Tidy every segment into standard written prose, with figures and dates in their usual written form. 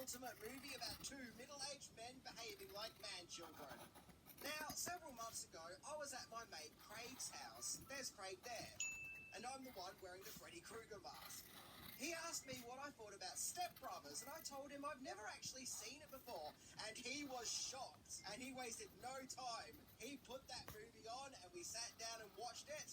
ultimate movie about two middle-aged men behaving like man-children. Now, several months ago, I was at my mate Craig's house. There's Craig there. And I'm the one wearing the Freddy Krueger mask. He asked me what I thought about Step Brothers, and I told him I've never actually seen it before, and he was shocked, and he wasted no time. He put that movie on, and we sat down and watched it,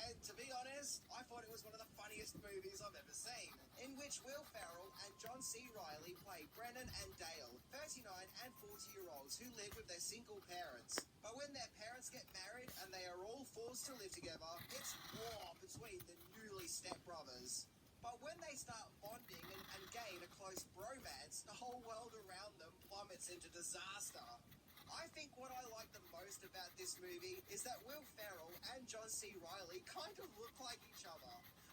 and to be honest, I thought it was one of the funniest movies I've ever seen, in which Will Ferrell and John C. Reilly play Brennan and Dale, 39 and 40-year-olds who live with their single parents. But when their parents get married and they are all forced to live together, it's war between the newly stepbrothers. But when they start bonding and gain a close bromance, the whole world around them plummets into disaster. I think what I like the most about this movie is that Will Ferrell and John C. Reilly kind of look like each other.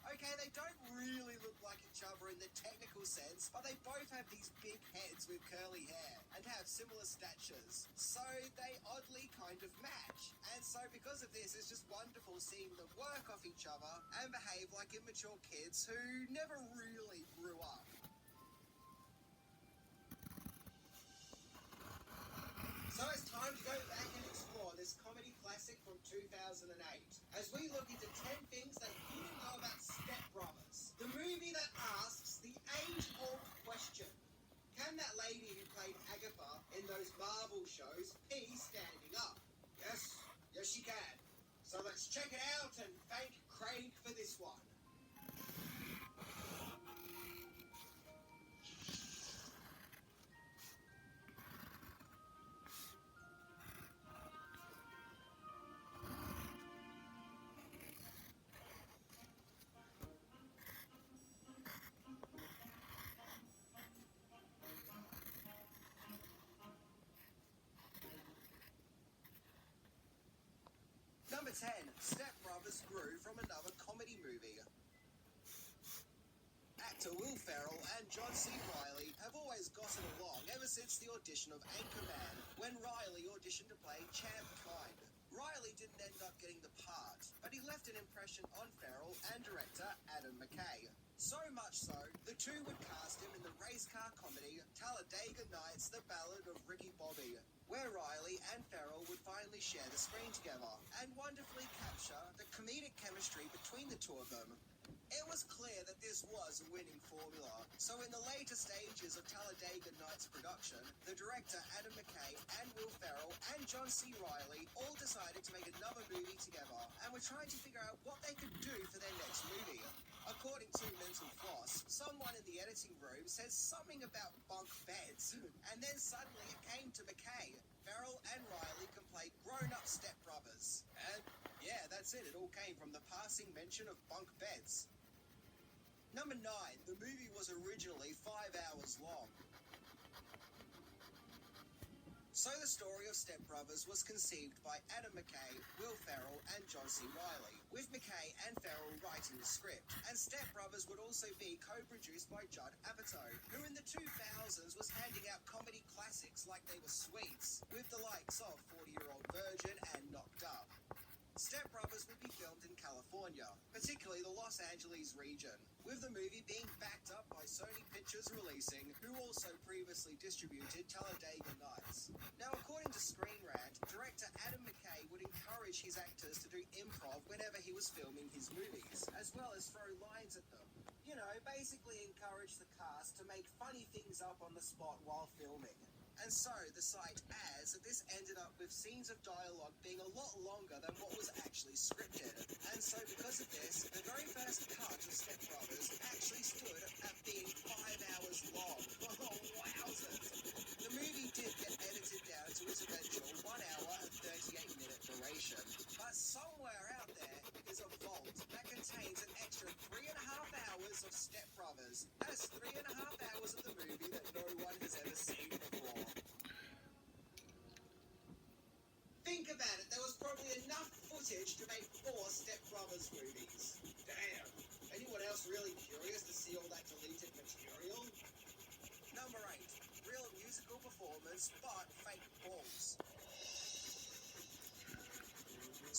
Okay, they don't really look like each other in the technical sense, but they both have these big heads with curly hair and have similar statures. So they oddly kind of match. And so because of this, it's just wonderful seeing them work off each other and behave like immature kids who never really grew up. So it's time to go back and explore this comedy classic from 2008 as we look into 10 things that you didn't know about Step Brothers. The movie that asks the age-old question: can that lady who played Agatha in those Marvel shows pee standing up? Yes she can. So let's check it out and thank Craig for this one. Number 10, Step Brothers grew from another comedy movie. Actor Will Ferrell and John C. Reilly have always gotten along ever since the audition of Anchorman, when Reilly auditioned to play Champ Kind. Reilly didn't end up getting the part, but he left an impression on Ferrell and director Adam McKay. So much so, the two would cast him in the race car comedy Talladega Nights, The Ballad of Ricky Bobby, where Reilly and Ferrell would finally share the screen together and wonderfully capture the comedic chemistry between the two of them. It was clear that this was a winning formula, so in the later stages of Talladega Nights production, the director Adam McKay and Will Ferrell and John C. Reilly all decided to make another movie together and were trying to figure out what they could do for their next movie. According to Mental Floss, someone in the editing room says something about bunk beds, and then suddenly it came to McKay. Ferrell and Reilly can play grown-up stepbrothers. And yeah, that's it. It all came from the passing mention of bunk beds. Number 9, the movie was originally 5 hours long. So the story of Step Brothers was conceived by Adam McKay, Will Ferrell and John C. Reilly, with McKay and Ferrell writing the script. And Step Brothers would also be co-produced by Judd Apatow, who in the 2000s was handing out comedy classics like they were sweets, with the likes of 40-Year-Old Virgin and Knocked Up. Step Brothers would be filmed in California, particularly the Los Angeles region, with the movie being backed up by Sony Pictures Releasing, who also previously distributed Talladega Nights. Now, according to Screen Rant, director Adam McKay would encourage his actors to do improv whenever he was filming his movies, as well as throw lines at them. You know, basically encourage the cast to make funny things up on the spot while filming. And so, the site adds that this ended up with scenes of dialogue being a lot longer than what was actually scripted. And so, because of this, the very first cut of Step Brothers actually stood at being 5 hours long. Oh, wowzers! The movie did get edited down to its eventual 1 hour and 38-minute duration. But somewhere out there is a vault that contains an extra 3.5 hours of Step Brothers. That's 3.5 hours of the movie that no one has ever seen before. Think about it, there was probably enough footage to make 4 Step Brothers movies. Damn. Anyone else really curious to see all that deleted material? Number 8. Real performance, but fake balls.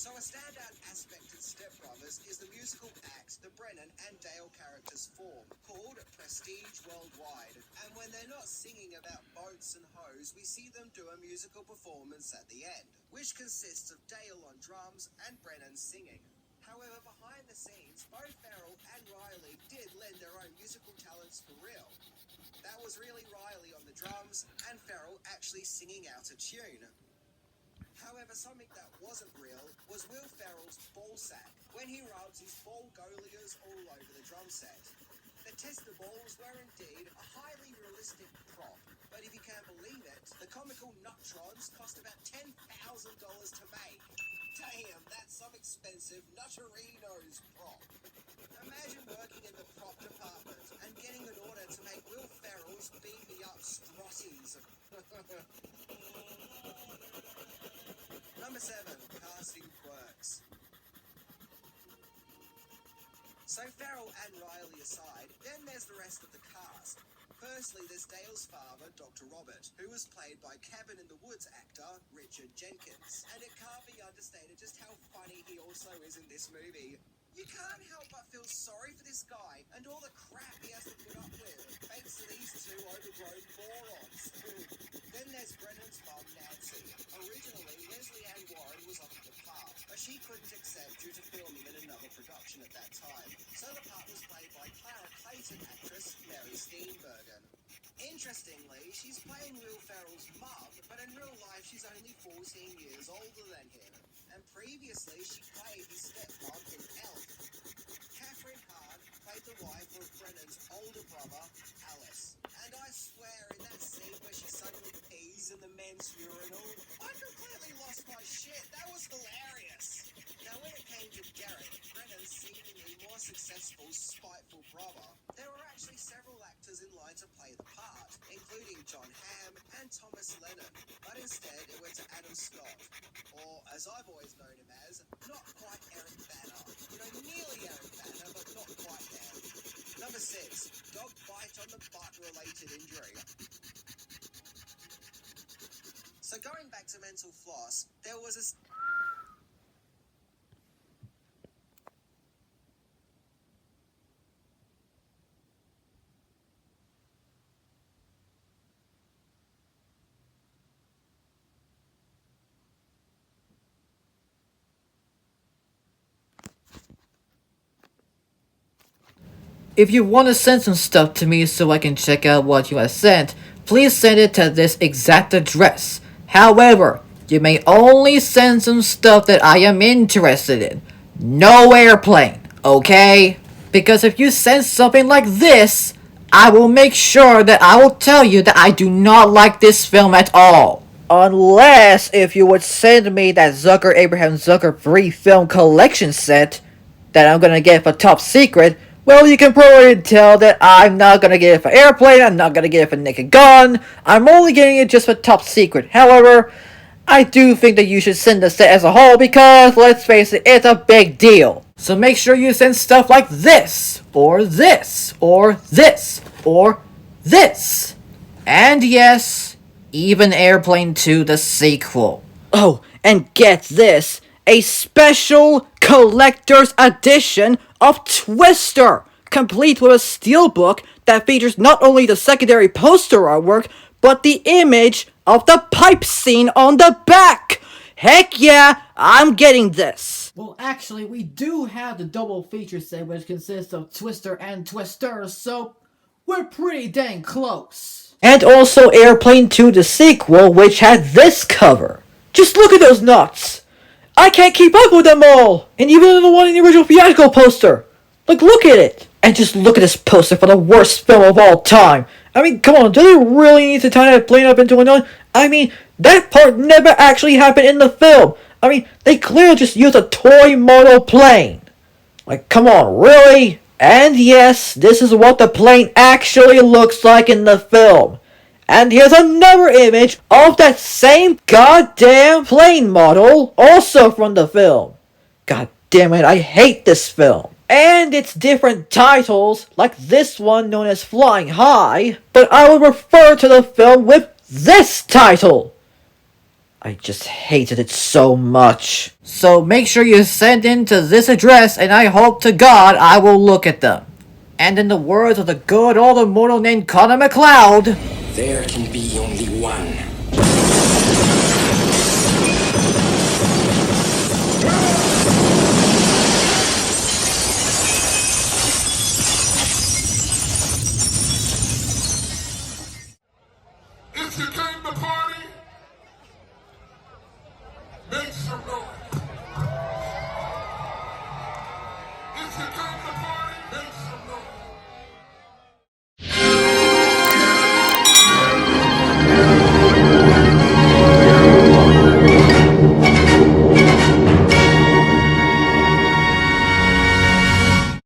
So a standout aspect in Step Brothers is the musical act the Brennan and Dale characters form, called Prestige Worldwide. And when they're not singing about boats and hoes, we see them do a musical performance at the end, which consists of Dale on drums and Brennan singing. However, behind the scenes, both Farrell and Riley did lend their own musical talents for real. That was really Riley on the drums and Farrell actually singing out a tune. However, something that wasn't real was Will Ferrell's ball sack, when he rubs his ball golias all over the drum set. The tester balls were indeed a highly realistic prop, but if you can't believe it, the comical Nuttrons cost about $10,000 to make. Damn, that's some expensive Nutterinos prop. Imagine working in the prop department and getting an order to make Will Ferrell's beat-me-up Strossies. Number 7, casting quirks. So Farrell and Riley aside, then there's the rest of the cast. Firstly, there's Dale's father, Dr. Robert, who was played by Cabin in the Woods actor Richard Jenkins. And it can't be understated just how funny he also is in this movie. You can't help but feel sorry for this guy and all the crap he has to put up with, thanks to these two overgrown morons. Then there's Brennan's mum, Nancy. Originally, Leslie Ann Warren was offered the part, but she couldn't accept due to filming in another production at that time. So the part was played by Clara Clayton actress Mary Steenburgen. Interestingly, she's playing Will Ferrell's mum, but in real life she's only 14 years older than him. And previously she played his stepmom in Elf. Catherine Hahn played the wife of Brennan's older brother, Alice. And I swear, in that scene where she suddenly pees in the men's urinal, I completely lost my shit. That was hilarious. Now, when it came to Derek, Brennan's seemingly more successful, spiteful brother, there were actually several actors in line to play the part, including John Hamm and Thomas Lennon, but instead it went to Adam Scott, or as I've always known him as, not quite Eric Banner. You know, nearly Eric Banner, but not quite there. Number 6, dog bite on the butt-related injury. So going back to mental floss, there was a... If you want to send some stuff to me so I can check out what you have sent, please send it to this exact address. However, you may only send some stuff that I am interested in. No airplane, okay? Because if you send something like this, I will make sure that I will tell you that I do not like this film at all. Unless if you would send me that Zucker Abraham Zucker 3 film collection set that I'm gonna get for top secret, well, you can probably tell that I'm not gonna get it for Airplane, I'm not gonna get it for Naked Gun, I'm only getting it just for top secret. However, I do think that you should send the set as a whole because, let's face it, it's a big deal. So make sure you send stuff like this, or this, or this, or this. And yes, even Airplane 2 the sequel. Oh, and get this, a special collector's edition of Twister, complete with a steelbook that features not only the secondary poster artwork, but the image of the pipe scene on the back. Heck yeah, I'm getting this. Well, actually, we do have the double feature set, which consists of Twister and Twister, so we're pretty dang close. And also Airplane 2 the sequel, which had this cover. Just look at those nuts. I can't keep up with them all! And even the one in the original theatrical poster! Like, look at it! And just look at this poster for the worst film of all time! I mean, come on, do they really need to tie that plane up into another? I mean, that part never actually happened in the film! I mean, they clearly just used a toy model plane! Like, come on, really? And yes, this is what the plane actually looks like in the film. And here's another image of that same goddamn plane model, also from the film. God damn it, I hate this film. And its different titles, like this one known as Flying High, but I would refer to the film with this title. I just hated it so much. So make sure you send in to this address, and I hope to God I will look at them. And in the words of the good old immortal named Connor McLeod, There can be only one